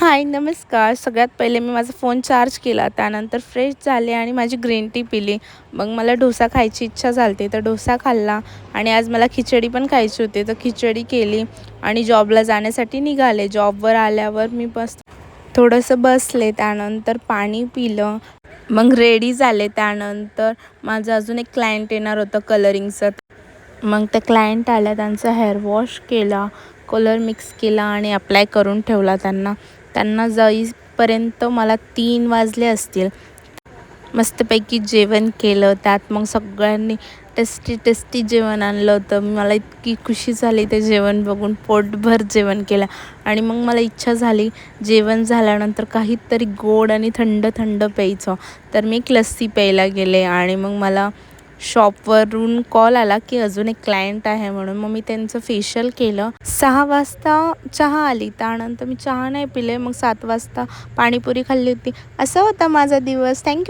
हाय नमस्कार. सगळ्यात पहिले मी माझा फोन चार्ज केला, त्यानंतर फ्रेश झाले आणि माझी ग्रीन टी पिली. मग मला डोसा खायची इच्छा झाली तर डोसा खाल्ला आणि आज मला खिचडी पण खायची होती तर खिचडी केली आणि जॉबला जाण्यासाठी निघाले. जॉबवर आल्यावर मी थोडंसं बसले, त्यानंतर पाणी पिलं. मग रेडी झाले. त्यानंतर माझं अजून एक क्लायंट येणार होतं कलरिंगचं. मग त्या क्लायंट आल्या, त्यांचा हेअर वॉश केला, कलर मिक्स केला आणि अप्लाय करून ठेवला त्यांना. त्यांना जाईपर्यंत मला 3 वाजले असतील. मस्तपैकी जेवण केलं. त्यात मग सगळ्यांनी टेस्टी जेवण आणलं होतं. मला इतकी खुशी झाली ते जेवण बघून. पोटभर जेवण केलं आणि मग मला इच्छा झाली जेवण झाल्यानंतर काहीतरी गोड आणि थंड प्यायचं. तर मी एक लस्सी प्यायला गेले आणि मग मला शॉपवरून कॉल आला की अजून एक क्लायंट आहे म्हणून. मग मी त्यांचं फेशियल केलं. 6 वाजता चहा आली, त्यानंतर मी चहा नाही पिले. मग 7 वाजता पाणीपुरी खाल्ली होती. असा होता माझा दिवस. थँक्यू.